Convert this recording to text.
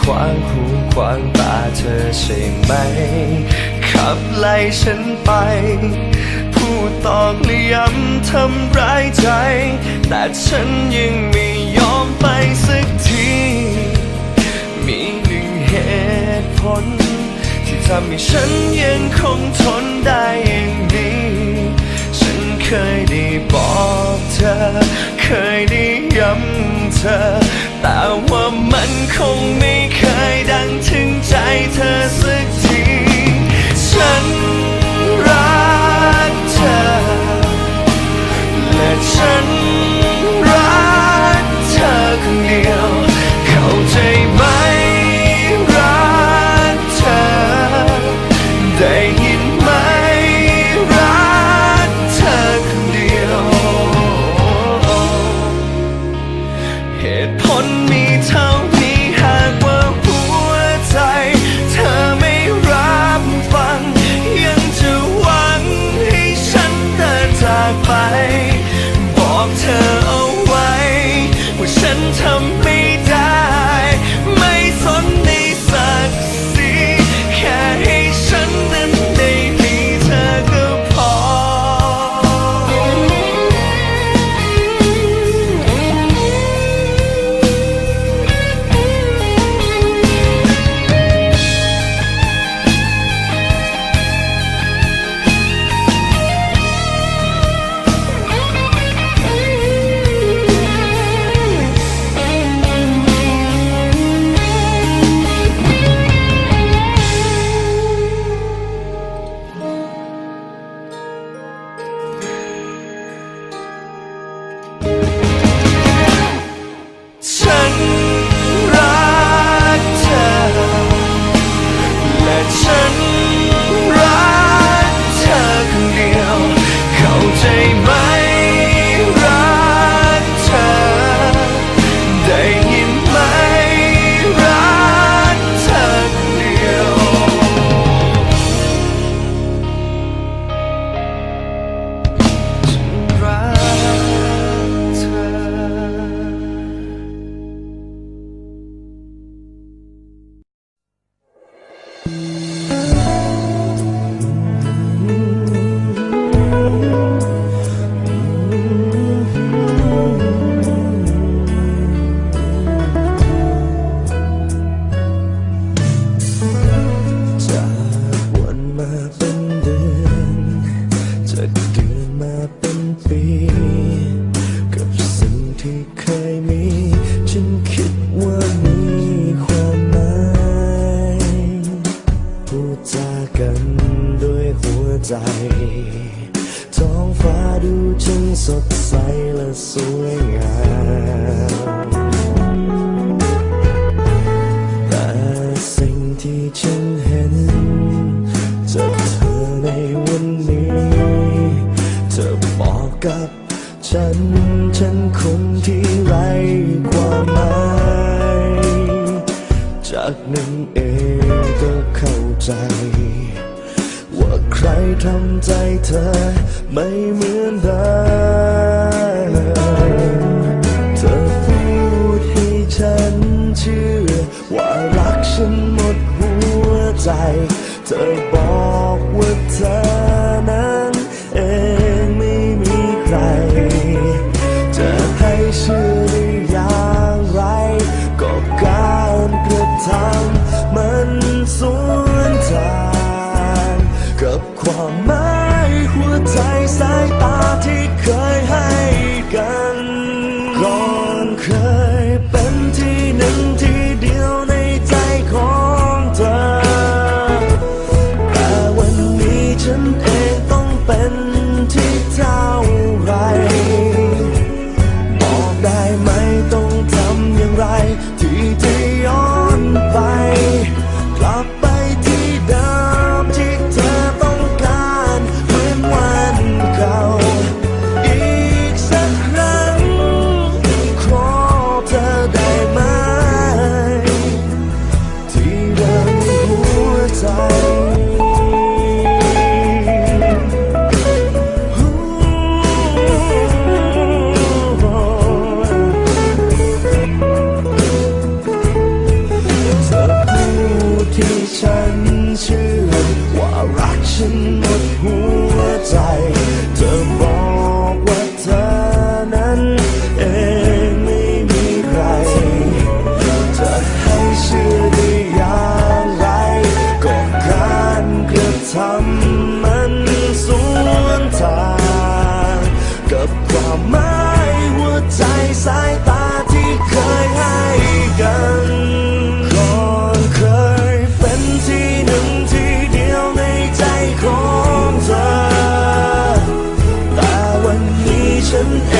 วางหูขวางตาเธอใช่ไหมขับไล่ฉันไปพูดตอกและย้ำทำร้ายใจแต่ฉันยังไม่ยอมไปสักทีมีหนึ่งเหตุผลที่ทำให้ฉันยังคงทนได้อย่างนี้ฉันเคยได้บอกเธอเคยได้ย้ำเธอแต่ว่ามันคงไม่เคยดังถึงใจเธอสักทีฉันรักเธอและฉันรักเธอคนเดียวเข้าใจไหมรักเธอได้ยินไหมรักเธอคนเดียวเหตุผลมีเท่านี้หากว่าหัวใจเธอไม่รับฟังยังจะหวังให้ฉันเดินจากไปบอกเธอเอาไว้ว่าฉันทำไม่ได้ไม่สนในศักดิ์ศรีแค่ให้ฉันนั้นได้มีเธอก็พอฉันรักเธอและฉันรักเธอคนเดียวเข้าใจไหมรักเธอได้ยินไหมรักเธอคนเดียวฉันรักเธอจากวันมาเป็นเดือนจากเดือนมาเป็นปีกับสิ่งที่เคยมีฉันคิดว่ามีความหมายพูดจากันด้วยหัวใจท้องฟ้าดูช่างสดใสและสวยงามแต่สิ่งที่ฉันเห็นจากเธอในวันนี้เธอบอกกับฉันคนที่ไร้ความหมายจากนั้นเองก็เข้าใจว่าใครทำใจเธอไม่เหมือนเดิมเธอพูดให้ฉันเชื่อว่ารักฉันหมดหัวใจเธอบอกว่าเธอนั้นเองไม่มีใครจะให้เชื่อได้อย่างไรก็การกระทำมันสวนทางกับความหมายหัวใจสายตาที่เคยให้กันก่อนเคยเป็นที่หนึ่งที่เดียวในใจของเธอแต่วันนี้ฉันเองต้องเป็นที่เท่าไรบอกได้ไหมต้องทำอย่างไรที่จะย้อนไปกลับไปที่เดิมที่เธอต้องการเหมือนวันเก่าอีกสักครั้งขอเธอได้ไหมที่เดิมหัวใจ ฉันเอ